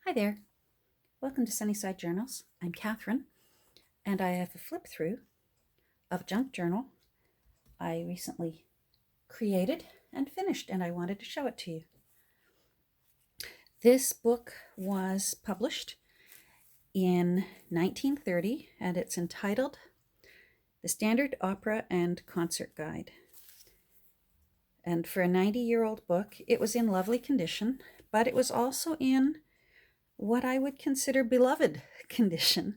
Hi there. Welcome to Sunnyside Journals. I'm Catherine, and I have a flip through of a junk journal I recently created and finished, and I wanted to show it to you. This book was published in 1930, and it's entitled The Standard Opera and Concert Guide. And for a 90-year-old book, it was in lovely condition, but it was also in what I would consider beloved condition,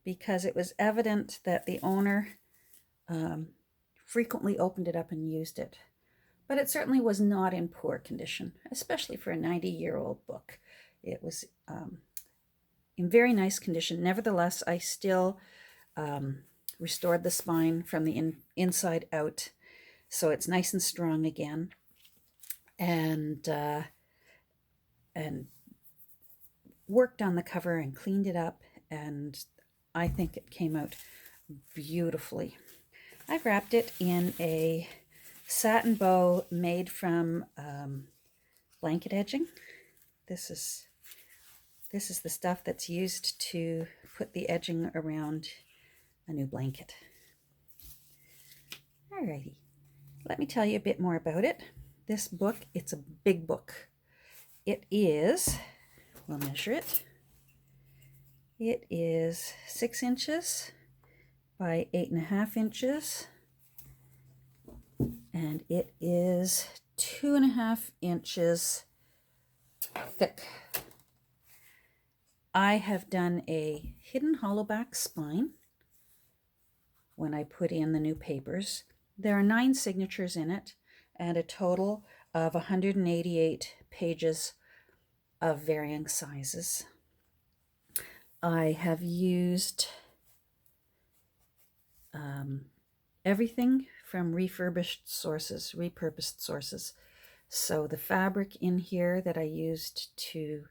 because it was evident that the owner frequently opened it up and used it. But it certainly was not in poor condition, especially for a 90-year-old book. It was in very nice condition. Nevertheless, I still restored the spine from the inside out, so it's nice and strong again. And worked on the cover and cleaned it up, and I think it came out beautifully. I've wrapped it in a satin bow made from blanket edging. This is the stuff that's used to put the edging around a new blanket. Alrighty, let me tell you a bit more about it. This book, it's a big book. It is, we'll measure it. It is 6 inches by 8.5 inches, and it is 2.5 inches thick. I have done a hidden hollow back spine when I put in the new papers. There are 9 signatures in it and a total of 188 pages of varying sizes. I have used everything from repurposed sources. So the fabric in here that I used to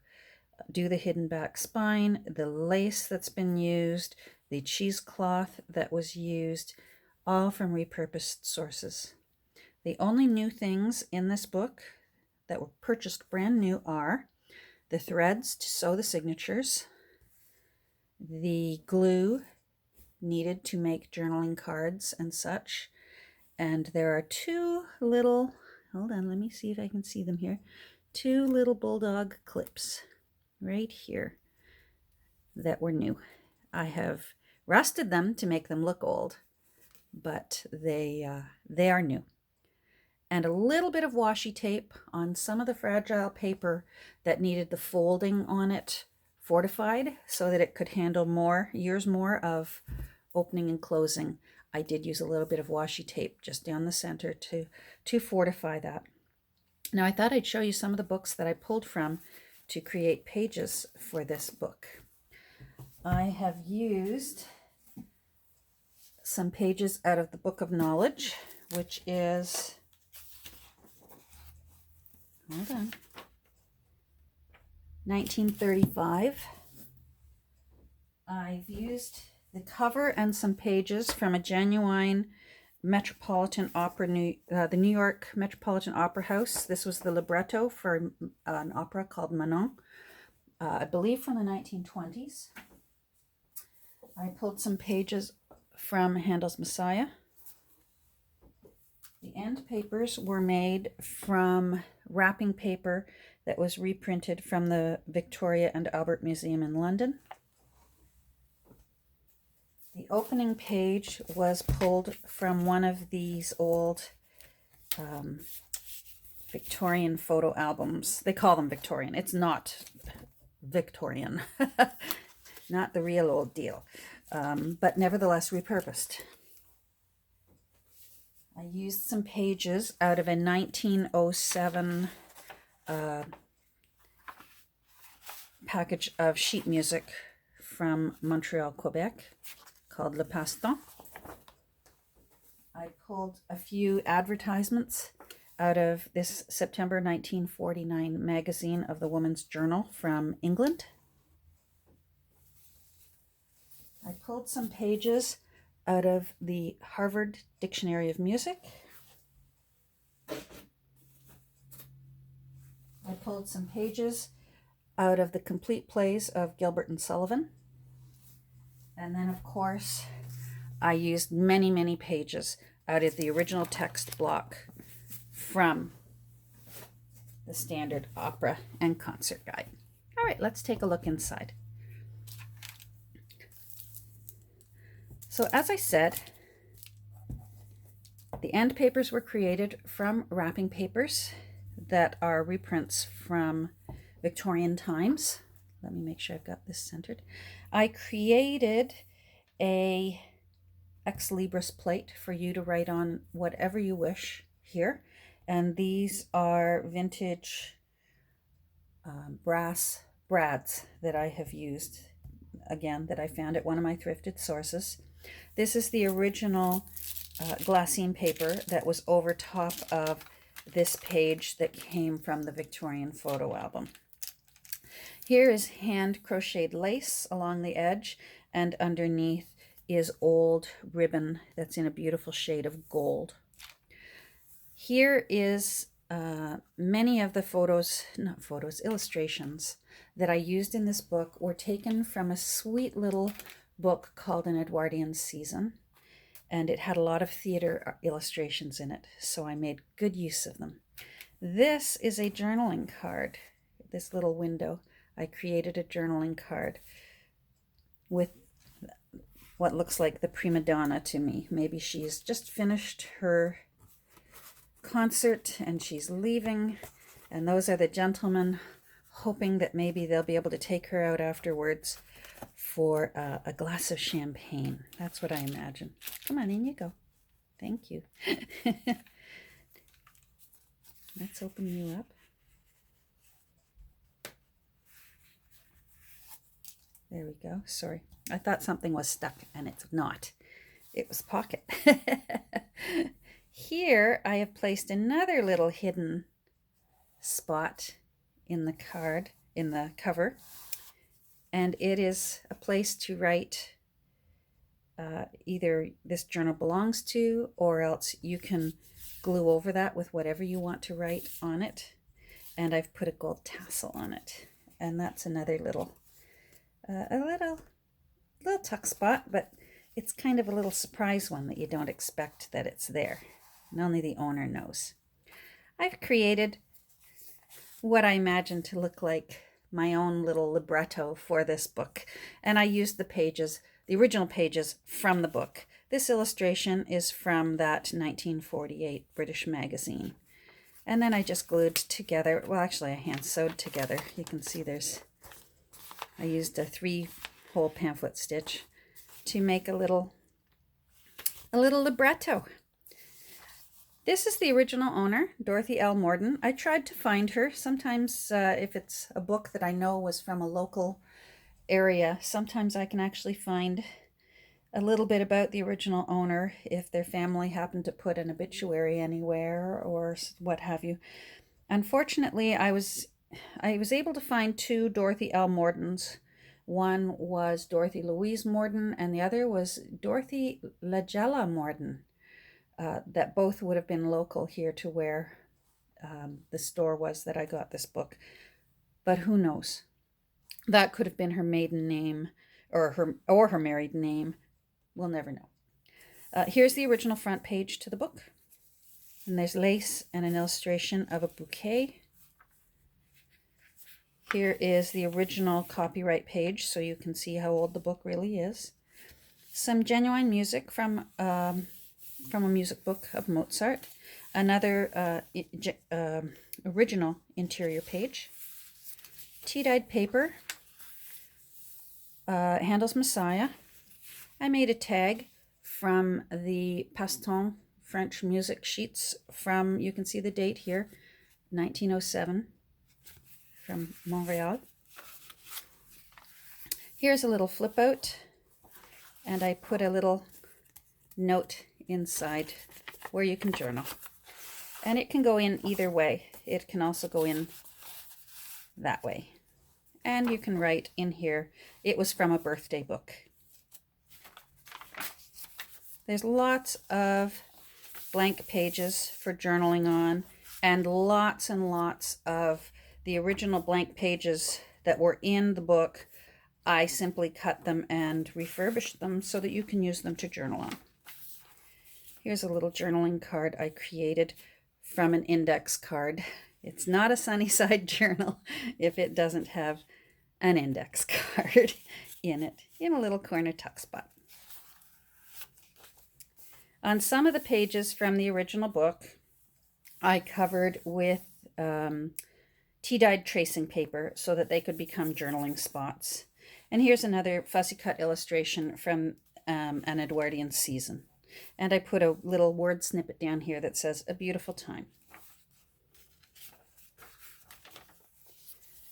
do the hidden back spine, the lace that's been used, the cheesecloth that was used, all from repurposed sources. The only new things in this book that were purchased brand new are the threads to sew the signatures, the glue needed to make journaling cards and such, and there are 2 little, hold on, let me see if I can see them here, 2 little bulldog clips right here that were new. I have rusted them to make them look old, but they are new. And a little bit of washi tape on some of the fragile paper that needed the folding on it fortified so that it could handle years more of opening and closing. I did use a little bit of washi tape just down the center to fortify that. Now I thought I'd show you some of the books that I pulled from to create pages for this book. I have used some pages out of the Book of Knowledge, which is, hold on, 1935. I've used the cover and some pages from a genuine Metropolitan Opera, the New York Metropolitan Opera House. This was the libretto for an opera called Manon, I believe from the 1920s. I pulled some pages from Handel's Messiah. The end papers were made from wrapping paper that was reprinted from the Victoria and Albert Museum in London. The opening page was pulled from one of these old Victorian photo albums. They call them Victorian. It's not Victorian, not the real old deal, but nevertheless repurposed. I used some pages out of a 1907 package of sheet music from Montreal, Quebec, called Le Passe-Temps. I pulled a few advertisements out of this September 1949 magazine of the Woman's Journal from England. I pulled some pages out of the Harvard Dictionary of Music. I pulled some pages out of the complete plays of Gilbert and Sullivan. And then, of course, I used many, many pages out of the original text block from the Standard Opera and Concert Guide. All right, let's take a look inside. So as I said, the end papers were created from wrapping papers that are reprints from Victorian times. Let me make sure I've got this centered. I created a ex libris plate for you to write on whatever you wish here. And these are vintage brass brads that I have used, again, that I found at one of my thrifted sources. This is the original glassine paper that was over top of this page that came from the Victorian photo album. Here is hand crocheted lace along the edge, and underneath is old ribbon that's in a beautiful shade of gold. Here is many of the illustrations that I used in this book were taken from a sweet little book called An Edwardian Season, and it had a lot of theater illustrations in it, so I made good use of them. This is a journaling card, this little window. I created a journaling card with what looks like the prima donna to me. Maybe she's just finished her concert and she's leaving, and those are the gentlemen hoping that maybe they'll be able to take her out afterwards for a glass of champagne. That's what I imagine. Come on, in you go. Thank you. Let's open you up. There we go. Sorry. I thought something was stuck, and it's not. It was pocket. Here I have placed another little hidden spot in the card, in the cover, and it is a place to write either this journal belongs to, or else you can glue over that with whatever you want to write on it. And I've put a gold tassel on it, and that's another little a little tuck spot, but it's kind of a little surprise one that you don't expect that it's there, and only the owner knows. I've created what I imagine to look like my own little libretto for this book, and I used the pages, the original pages from the book. This illustration is from that 1948 British magazine, and then I just glued together, well actually I hand sewed together. You can see I used a 3-hole pamphlet stitch to make a little libretto. This is the original owner, Dorothy L. Morden. I tried to find her. Sometimes if it's a book that I know was from a local area, sometimes I can actually find a little bit about the original owner if their family happened to put an obituary anywhere or what have you. Unfortunately, I was able to find 2 Dorothy L. Mordens. One was Dorothy Louise Morden, and the other was Dorothy Lagella Morden. That both would have been local here to where the store was that I got this book. But who knows? That could have been her maiden name or her married name. We'll never know. Here's the original front page to the book. And there's lace and an illustration of a bouquet. Here is the original copyright page, so you can see how old the book really is. Some genuine music from a music book of Mozart. Another original interior page. Tea-dyed paper. Handel's Messiah. I made a tag from the Paston French music sheets from, you can see the date here, 1907. From Montreal. Here's a little flip out, and I put a little note inside where you can journal. And it can go in either way. It can also go in that way. And you can write in here, it was from a birthday book. There's lots of blank pages for journaling on, and lots of the original blank pages that were in the book. I simply cut them and refurbished them so that you can use them to journal on. Here's a little journaling card I created from an index card. It's not a Sunnyside journal if it doesn't have an index card in it, in a little corner tuck spot. On some of the pages from the original book, I covered with tea-dyed tracing paper so that they could become journaling spots. And here's another fussy cut illustration from an Edwardian season. And I put a little word snippet down here that says, "A beautiful time."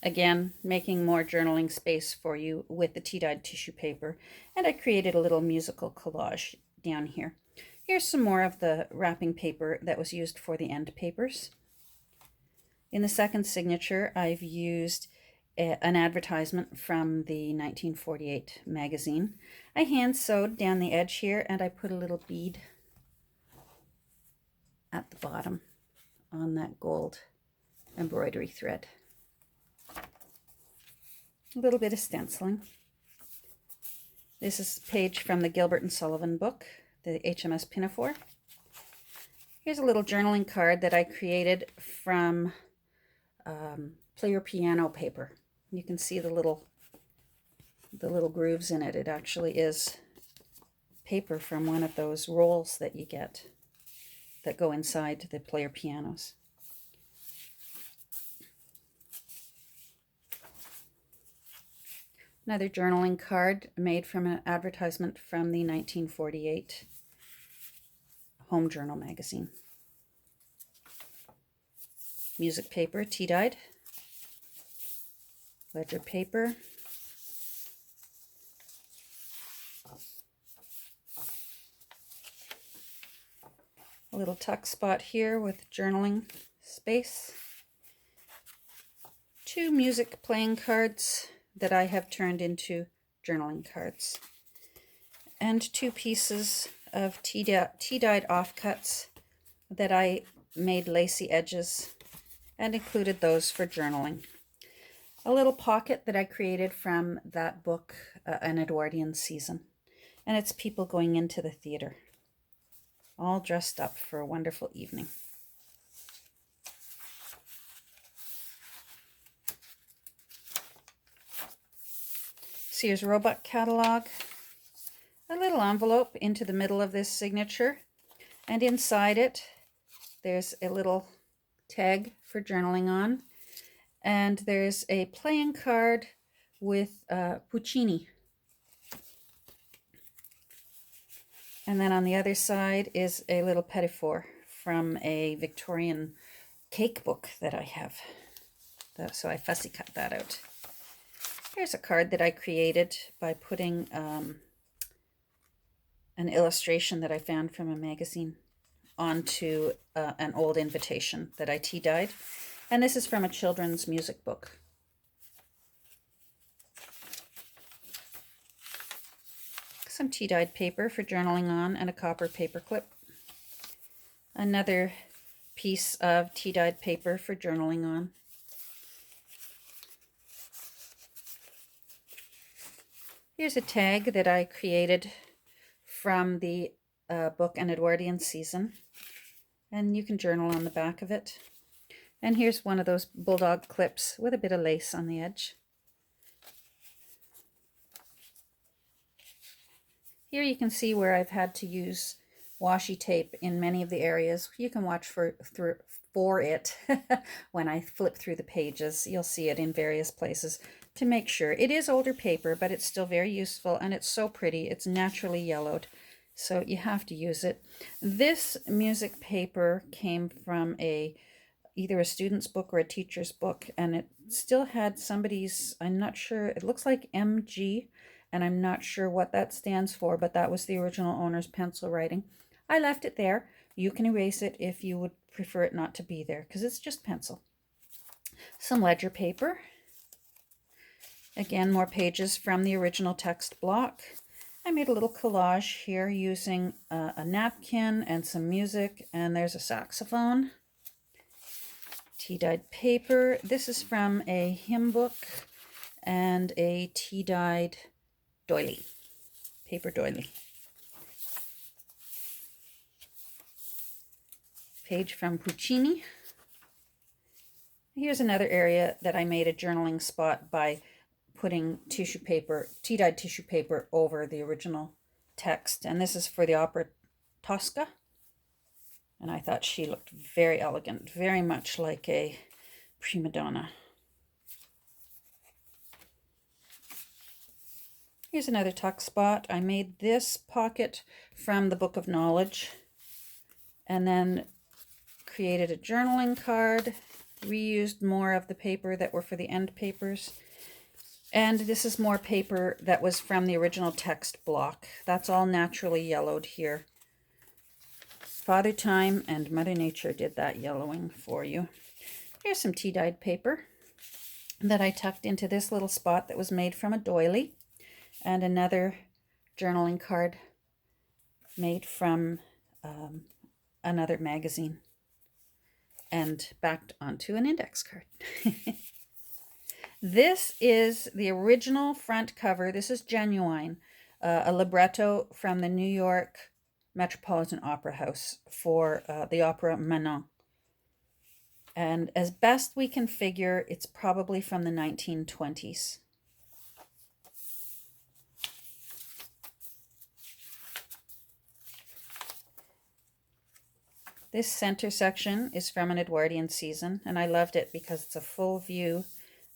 Again, making more journaling space for you with the tea-dyed tissue paper. And I created a little musical collage down here. Here's some more of the wrapping paper that was used for the end papers. In the second signature, I've used an advertisement from the 1948 magazine. I hand sewed down the edge here, and I put a little bead at the bottom on that gold embroidery thread. A little bit of stenciling. This is a page from the Gilbert and Sullivan book, the HMS Pinafore. Here's a little journaling card that I created from player piano paper. You can see the little grooves in it. It actually is paper from one of those rolls that you get that go inside the player pianos. Another journaling card made from an advertisement from the 1948 Home Journal magazine. Music paper, tea-dyed. Ledger paper. A little tuck spot here with journaling space. 2 music playing cards that I have turned into journaling cards. And 2 pieces of tea-dyed offcuts that I made lacy edges and included those for journaling. A little pocket that I created from that book, An Edwardian Season. And it's people going into the theater, all dressed up for a wonderful evening. Sears Roebuck catalog. A little envelope into the middle of this signature. And inside it, there's a little tag for journaling on. And there's a playing card with Puccini. And then on the other side is a little petit-four from a Victorian cake book that I have. So I fussy cut that out. Here's a card that I created by putting an illustration that I found from a magazine onto an old invitation that I tea-dyed. And this is from a children's music book. Some tea-dyed paper for journaling on and a copper paper clip. Another piece of tea-dyed paper for journaling on. Here's a tag that I created from the book An Edwardian Season. And you can journal on the back of it. And here's one of those bulldog clips with a bit of lace on the edge. Here you can see where I've had to use washi tape in many of the areas. You can watch for it when I flip through the pages. You'll see it in various places to make sure. It is older paper, but it's still very useful, and it's so pretty. It's naturally yellowed, so you have to use it. This music paper came from either a student's book or a teacher's book, and it still had somebody's, I'm not sure, it looks like MG, and I'm not sure what that stands for, but that was the original owner's pencil writing. I left it there. You can erase it if you would prefer it not to be there, because it's just pencil. Some ledger paper. Again, more pages from the original text block. I made a little collage here using a napkin and some music, and there's a saxophone. Tea-dyed paper. This is from a hymn book and a tea-dyed doily, paper doily. Page from Puccini. Here's another area that I made a journaling spot by putting tissue paper, tea-dyed tissue paper over the original text. And this is for the opera Tosca. And I thought she looked very elegant, very much like a prima donna. Here's another tuck spot. I made this pocket from the Book of Knowledge and then created a journaling card, reused more of the paper that were for the end papers. And this is more paper that was from the original text block. That's all naturally yellowed here. Father Time and Mother Nature did that yellowing for you. Here's some tea-dyed paper that I tucked into this little spot that was made from a doily, and another journaling card made from another magazine and backed onto an index card. This is the original front cover. This is genuine, a libretto from the New York Metropolitan Opera House for the opera Manon. And as best we can figure, it's probably from the 1920s. This center section is from an Edwardian season, and I loved it because it's a full view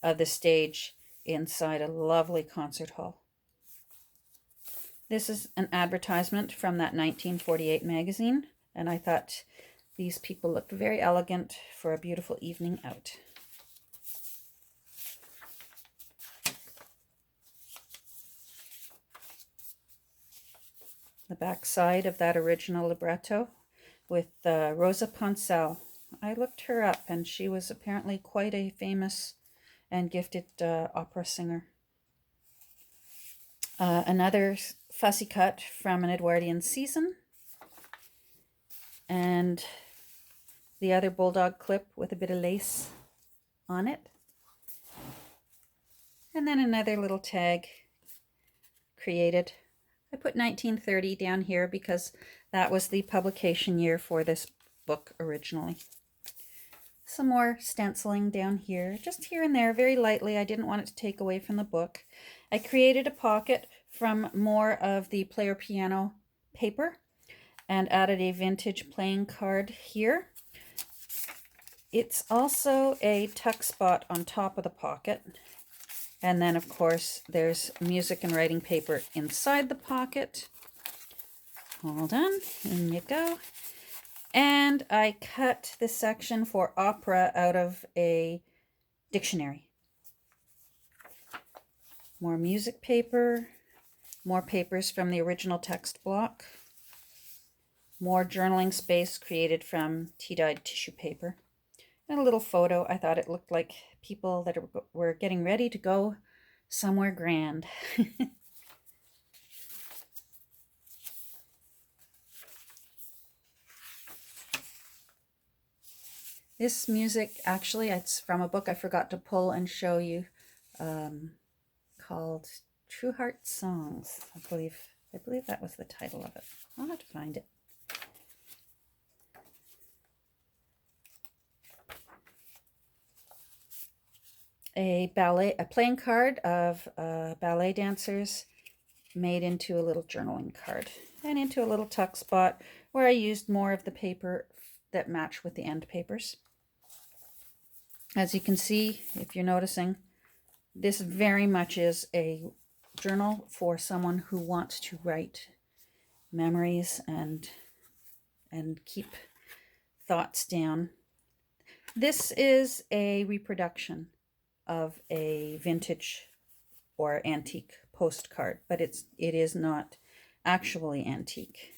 of the stage inside a lovely concert hall. This is an advertisement from that 1948 magazine, and I thought these people looked very elegant for a beautiful evening out. The back side of that original libretto with Rosa Poncel. I looked her up, and she was apparently quite a famous and gifted opera singer. Another fussy cut from an Edwardian season, and the other bulldog clip with a bit of lace on it. And then another little tag created. I put 1930 down here because that was the publication year for this book originally. Some more stenciling down here, just here and there, very lightly. I didn't want it to take away from the book. I created a pocket from more of the player piano paper and added a vintage playing card here. It's also a tuck spot on top of the pocket. And then, of course, there's music and writing paper inside the pocket. Hold on, in you go. And I cut this section for opera out of a dictionary. More music paper, more papers from the original text block, more journaling space created from tea-dyed tissue paper, and a little photo. I thought it looked like people that were getting ready to go somewhere grand. This music, actually, it's from a book I forgot to pull and show you, called True Heart Songs. I believe that was the title of it. I'll have to find it. A playing card of ballet dancers made into a little journaling card and into a little tuck spot where I used more of the paper that match with the end papers. As you can see, if you're noticing, this very much is a journal for someone who wants to write memories and keep thoughts down. This is a reproduction of a vintage or antique postcard, but it is not actually antique.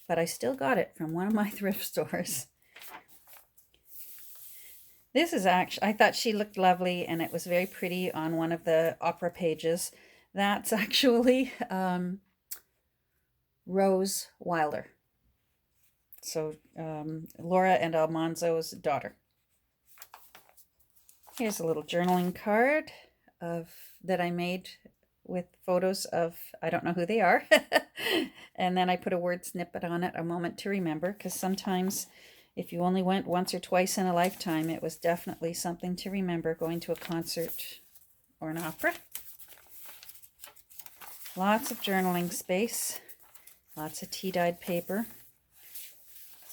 But I still got it from one of my thrift stores. This is actually, I thought she looked lovely, and it was very pretty on one of the opera pages. That's actually Rose Wilder. So Laura and Almanzo's daughter. Here's a little journaling card that I made with photos of, I don't know who they are. And then I put a word snippet on it, a moment to remember, because sometimes if you only went once or twice in a lifetime, it was definitely something to remember going to a concert or an opera. Lots of journaling space, lots of tea-dyed paper.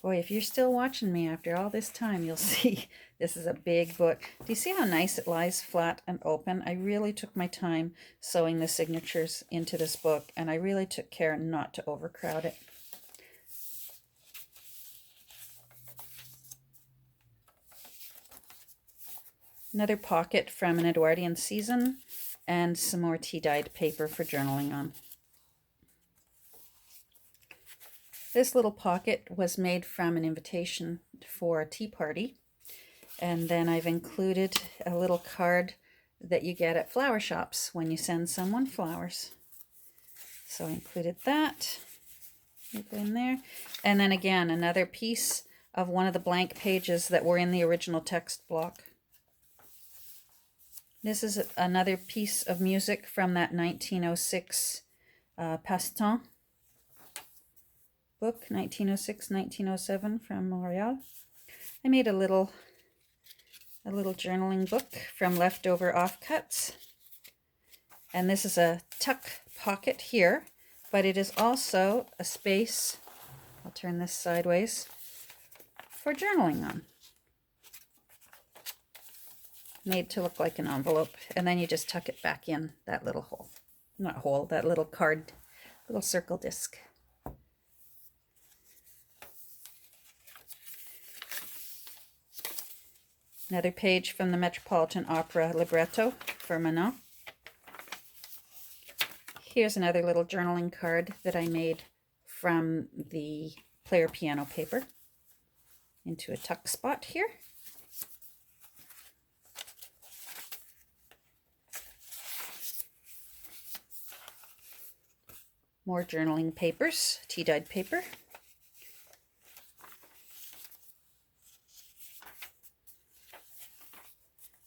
Boy, if you're still watching me after all this time, you'll see this is a big book. Do you see how nice it lies flat and open? I really took my time sewing the signatures into this book, and I really took care not to overcrowd it. Another pocket from an Edwardian season, and some more tea-dyed paper for journaling on. This little pocket was made from an invitation for a tea party. And then I've included a little card that you get at flower shops when you send someone flowers. So I included that. Go in there. And then again, another piece of one of the blank pages that were in the original text block. This is another piece of music from that 1906 Passe-Temps book, 1906-1907 from L'Oreal. I made a little journaling book from leftover offcuts. And this is a tuck pocket here, but it is also a space, I'll turn this sideways, for journaling on. Made to look like an envelope, and then you just tuck it back in that little hole. Not hole, that little card, little circle disc. Another page from the Metropolitan Opera libretto for Manon. Here's another little journaling card that I made from the player piano paper into a tuck spot here. More journaling papers, tea-dyed paper.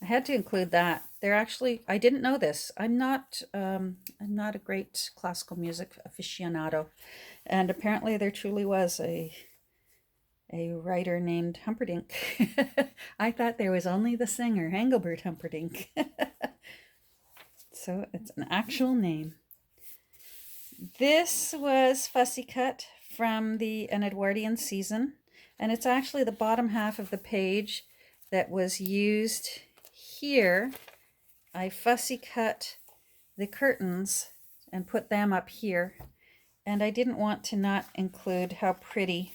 I had to include that. They're actually, I didn't know this. I'm not a great classical music aficionado, and apparently there truly was a writer named Humperdinck. I thought there was only the singer, Engelbert Humperdinck. So it's an actual name. This was fussy cut from an Edwardian season, and it's actually the bottom half of the page that was used here. I fussy cut the curtains and put them up here, and I didn't want to not include how pretty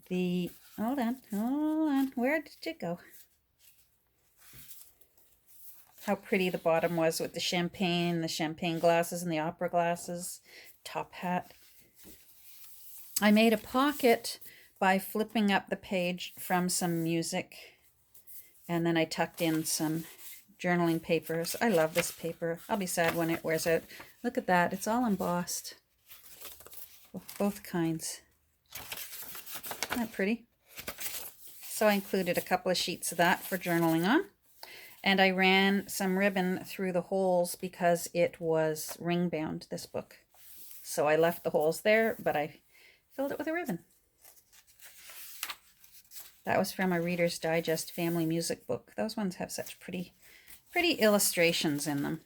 the, hold on, where did it go? How pretty the bottom was with the champagne glasses and the opera glasses, top hat. I made a pocket by flipping up the page from some music, and then I tucked in some journaling papers. I love this paper. I'll be sad when it wears out. Look at that. It's all embossed. Both kinds. Isn't that pretty? So I included a couple of sheets of that for journaling on. And I ran some ribbon through the holes because it was ring bound, this book. So I left the holes there, but I filled it with a ribbon. That was from a Reader's Digest family music book. Those ones have such pretty illustrations in them.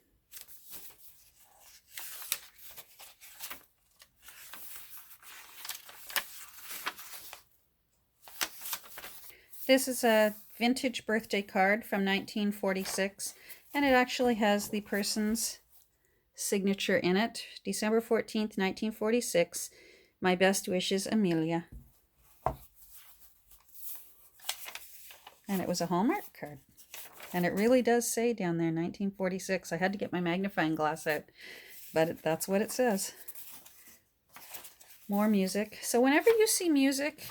This is a vintage birthday card from 1946, and it actually has the person's signature in it. December 14th, 1946. My best wishes, Amelia. And it was a Hallmark card. And it really does say down there, 1946. I had to get my magnifying glass out, but that's what it says. More music. So whenever you see music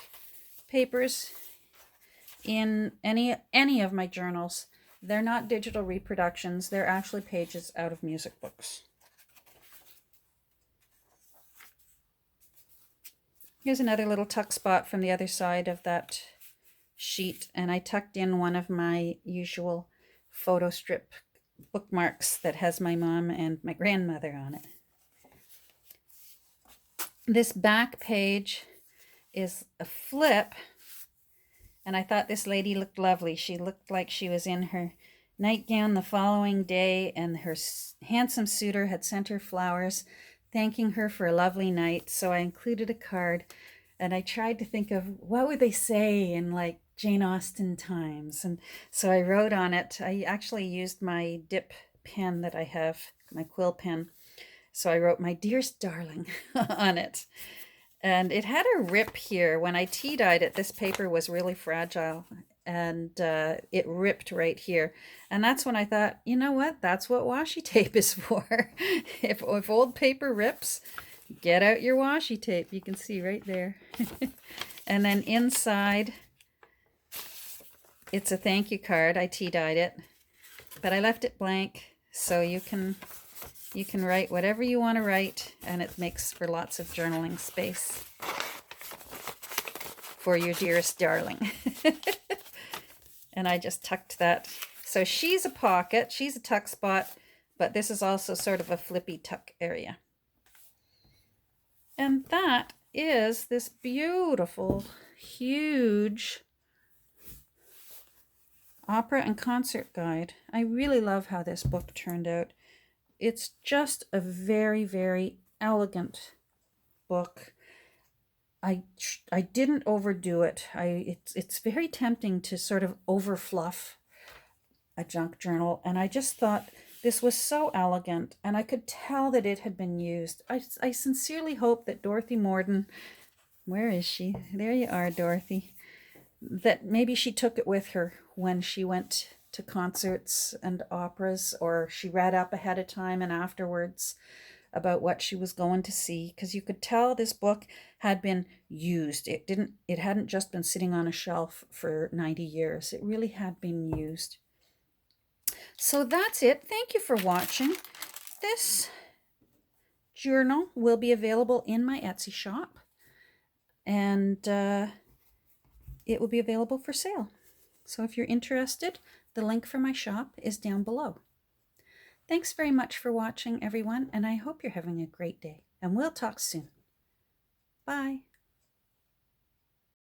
papers in any of my journals, they're not digital reproductions. They're actually pages out of music books. Here's another little tuck spot from the other side of that sheet, and I tucked in one of my usual photo strip bookmarks that has my mom and my grandmother on it. This back page is a flip, and I thought this lady looked lovely. She looked like she was in her nightgown the following day, and her handsome suitor had sent her flowers thanking her for a lovely night. So I included a card, and I tried to think of what would they say in like Jane Austen times. And so I wrote on it. I actually used my dip pen that I have, my quill pen. So I wrote, "My dearest darling," on it. And it had a rip here. When I tea dyed it, this paper was really fragile, and it ripped right here. And that's when I thought, you know what? That's what washi tape is for. If old paper rips, get out your washi tape. You can see right there. And then inside, it's a thank you card. I tea dyed it, but I left it blank, so you can write whatever you want to write, and it makes for lots of journaling space for your dearest darling. And I just tucked that. So she's a pocket, she's a tuck spot, but this is also sort of a flippy tuck area. And that is this beautiful, huge opera and concert guide. I really love how this book turned out. It's just a very, very elegant book. I didn't overdo it. It's very tempting to sort of overfluff a junk journal, and I just thought this was so elegant, and I could tell that it had been used. I sincerely hope that Dorothy Morden, where is she? There you are, Dorothy. That maybe she took it with her when she went to concerts and operas, or she read up ahead of time and afterwards about what she was going to see, because you could tell this book had been used. It hadn't just been sitting on a shelf for 90 years. It really had been used. So that's it. Thank you for watching. This journal will be available in my Etsy shop, and it will be available for sale. So if you're interested, the link for my shop is down below. Thanks very much for watching, everyone, and I hope you're having a great day, and we'll talk soon. Bye.